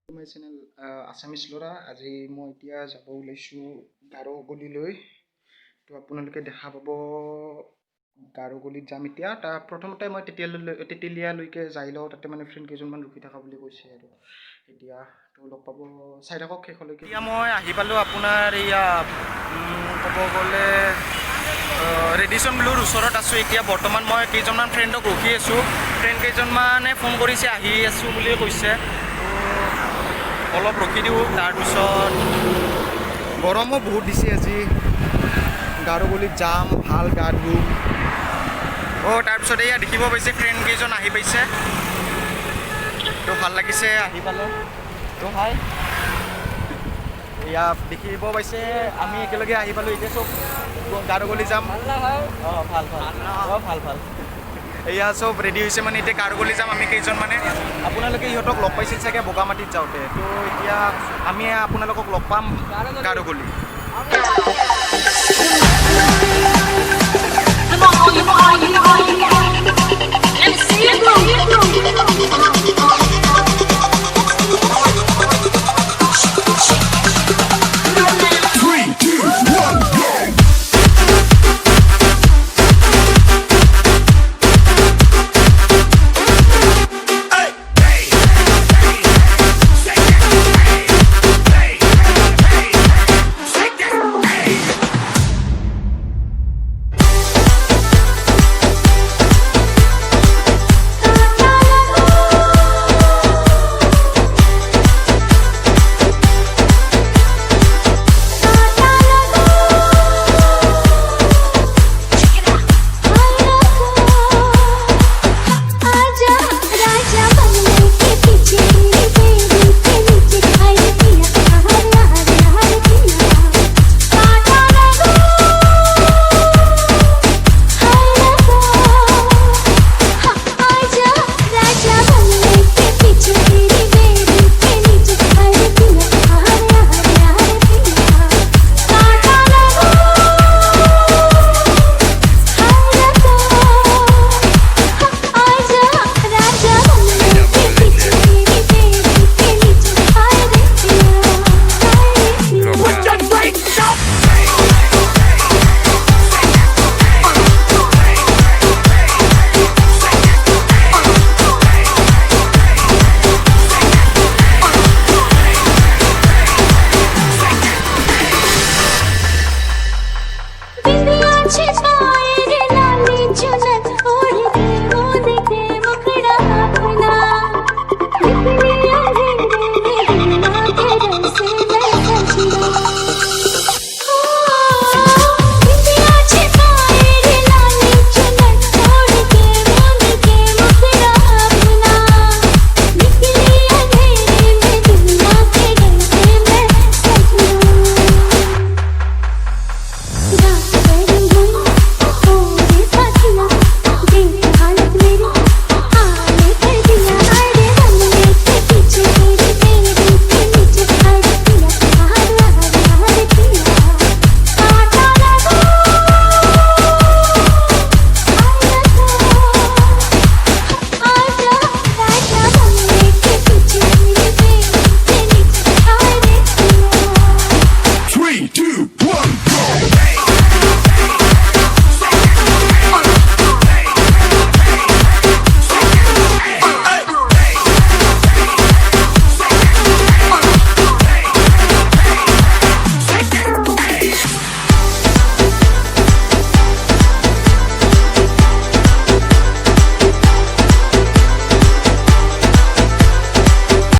My channel Assamese ল'ৰা আজি মই এতিয়া যাব ওলাইছো গাৰোগলিলৈ তো আপোনালোকে দেখা পাব গাৰোগলিত যাম এতিয়া তা প্ৰথমতে মই তেতেলিয়ালৈকে যাই লওঁ তাতে মানে ফ্ৰেণ্ড কেইজনমান ৰখি থকা বুলি কৈছে আৰু এতিয়া তো লগ পাব চাই থাকক শেষলৈকে এতিয়া মই আহি পালো আপোনাৰ এয়া ক'ব গ'লে ৰেডিশ্যন ব্লুৰ ওচৰত আছো এতিয়া বৰ্তমান মই কেইজনমান ফ্ৰেণ্ডক ৰখি আছো ফ্ৰেণ্ড কেইজনমানে ফোন কৰিছে আহি আছো বুলি কৈছে অলপ ৰখি দিওঁ তাৰপিছত গৰমো বহুত দিছে আজি গাৰোগলিত যাম ভাল গা ধুম তাৰপিছত এয়া দেখিব পাইছে ফ্ৰেণ্ড কেইজন আহি পাইছে তো ভাল লাগিছে আহি পালে তো হাই এয়া দেখিব পাইছে আমি একেলগে আহি পালোঁ এতিয়া চব গাৰোগলি যাম ভাল ভাল এয়া চব ৰেডি হৈছে মানে এতিয়া গাৰোগলি যাম আমি কেইজন মানে আপোনালোকে ইহঁতক লগ পাইছিল চাগে বগামাটিত যাওঁতে তো এতিয়া আমি আপোনালোকক লগ পাম গাৰোগলি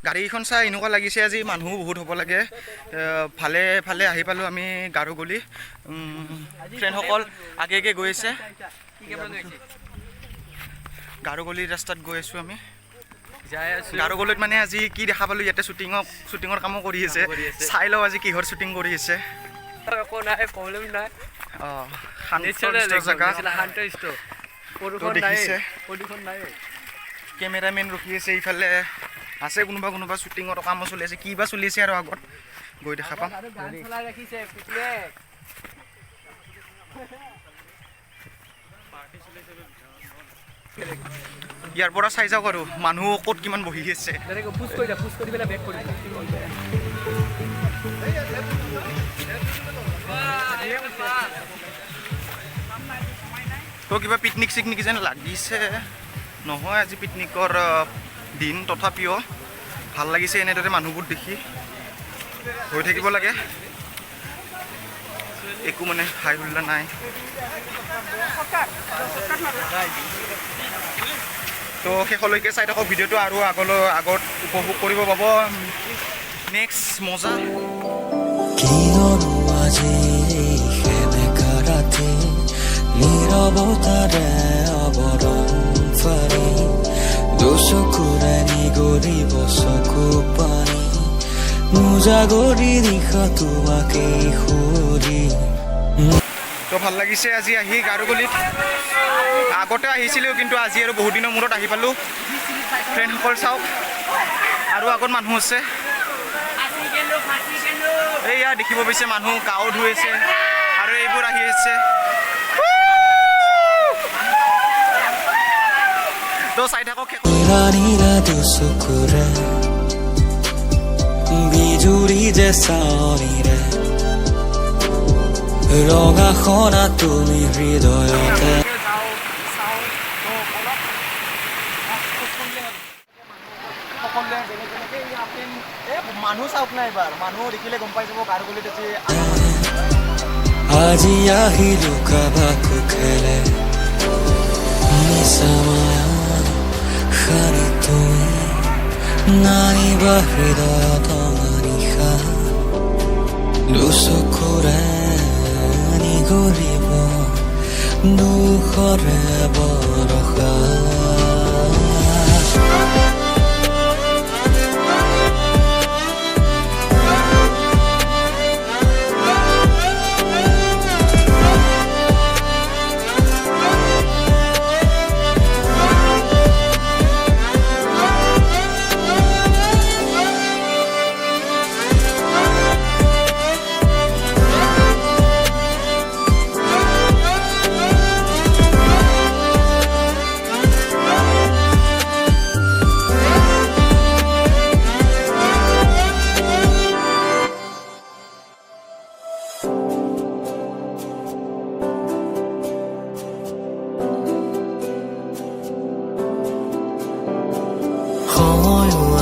গাড়ীখন চাই এনেকুৱা লাগিছে আজি মানুহ বহুত হ'ব লাগে ভালে ভালে আহি পালোঁ আমি গাৰোগলি ফ্ৰেণ্ডসকল আগে গৈ আছে গাৰোগলিৰ ৰাস্তাত গৈ আছোঁ আমি গাৰোগলিত মানে আজি কি দেখা পালোঁ ইয়াতে শ্বুটিঙৰ কামো কৰি আছে চাই লওঁ আজি কিহৰ শ্বুটিং কৰি আছে কেমেৰামেন ৰখি আছে ইফালে আছে কোনোবা শ্বুটিঙৰ কামো চলি আছে কিবা চলি আছে আৰু আগত গৈ দেখা পাম ইয়াৰ পৰা চাই যাওক আৰু মানুহ ক'ত কিমান বহি আছে তো কিবা পিকনিক চিকনিক যেন লাগিছে নহয় আজি পিকনিকৰ দিন তথাপিও ভাল লাগিছে এনেদৰে মানুহবোৰ দেখি হৈ থাকিব লাগে একো মানে হাই হুল্লা নাই তো শেষলৈকে চাই থাকক ভিডিঅ'টো আৰু আগত উপভোগ কৰিব পাব নেক্সট মজা নীৰবতাৰে আবৰণ ফাৰি দোষকুৰে নিগৰিব চকু পানী মুজাগৰি দিশা তোমাকে সুৰি তো ভাল লাগিছে আজি আহি গাৰোগলিত আগতে আহিছিলোঁ কিন্তু আজি আৰু বহুত দিনৰ মূৰত আহি পালোঁ ফ্ৰেণ্ডসকল চাওক আৰু আগত মানুহ আছে এইয়া দেখিব পাইছে মানুহ গাও ধুই আছে আৰু এইবোৰ আহি আছে তো চাই থাকক বিজুৰি যে চাৱনিৰে ৰঙা খনা তুমি হৃদয়তে মানুহ চাওক নাই এবাৰ মানুহ দেখিলে গম পাই যাব গাৰোগলিত যে আজি আহিলো কাবাকো খেলে নিচামায়া খানি তুমি নানিবা হৃদয়ত নিশা দুচকুৰে নিগৰিব দুখৰে বৰষা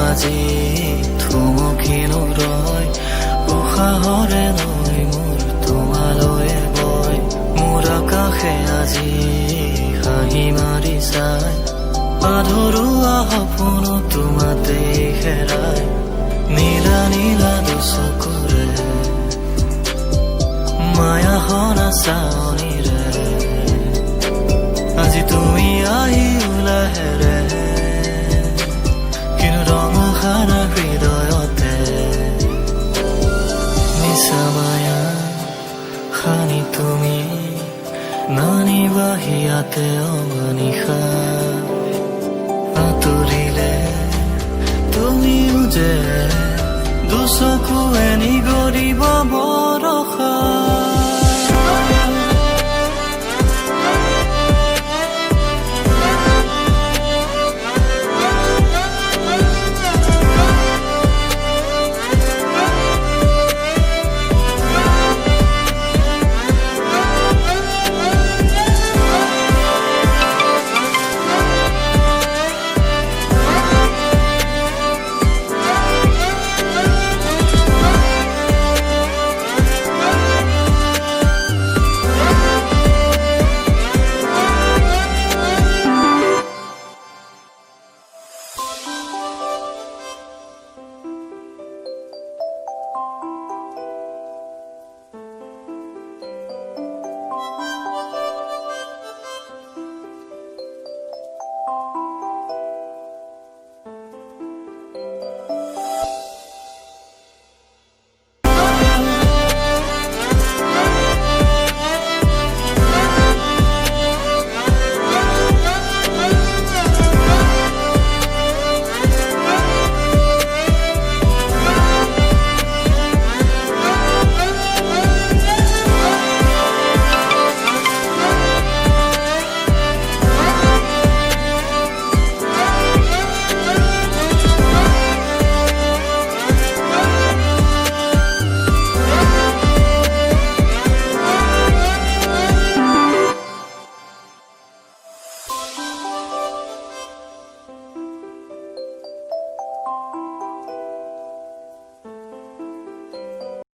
আজি থমকিলো ৰয় উশাহৰে নৈ মোৰ তোমালৈ বয় মোৰ আকাশে আজি হাঁহি মাৰি চাই আধৰুৱা সপোন তোমাতে হেৰাই নীলা নীলা দুচকুৰে মায়া হনা চাৱনিৰে আজি তুমি আহি ওলাহেৰে ৰঙাখানা হৃদয়তে নিচামায়া খানি তুমি নানিবা হিয়াতে অমানিশা আঁতৰিলে তুমিও যে দুচকুৱে নিগৰিব বৰষা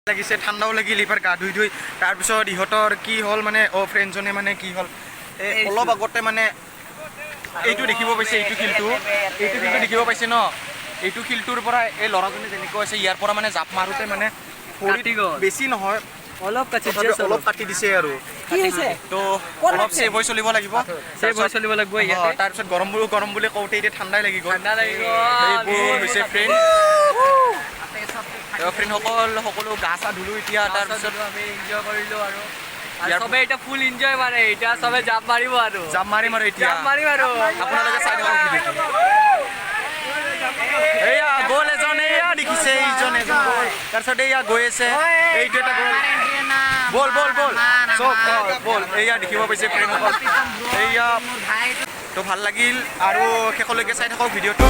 লাগিছে ঠাণ্ডাও লাগিল এইবাৰ গা ধুই তাৰপিছত ইহঁতৰ কি হ'ল মানে ফ্ৰেণ্ডজনে মানে কি হ'ল অলপ আগতে মানে এইটো দেখিব পাইছে এইটো শিলটো দেখিব পাইছে ন এইটো শিলটোৰ পৰা এই ল'ৰাজনে যেনেকৈ আছে ইয়াৰ পৰা মানে জাপ মাৰোঁতে মানে বেছি নহয় অলপ কাটি দিছে আৰু তো অলপ ছেভ হৈ চলিব লাগিব তাৰপিছত গৰম বুলি কওঁতে এতিয়া ঠাণ্ডাই লাগি গ'ল এইবোৰ হৈছে ফ্ৰেণ্ড সকলো গা চা ধুলোঁ এতিয়া তাৰপিছত আমি এনজয় কৰিলোঁ আৰু চবে এতিয়া ফুল এনজয় মাৰে এতিয়া চবে জাপ মাৰিব আৰু জাপ মাৰিম আৰু এতিয়া আপোনালোকে চাই থাকক ভিডিঅ'টো এয়া গ'ল এজন এয়া দেখিছে এইজন এজন গ'ল তাৰপিছত এয়া গৈ আছে এইটো এটা গ'ল বল চব বল এয়া দেখিব পাইছে ফ্ৰেণ্ডসকল এয়া তো ভাল লাগিল আৰু শেষলৈকে চাই থাকক ভিডিঅ'টো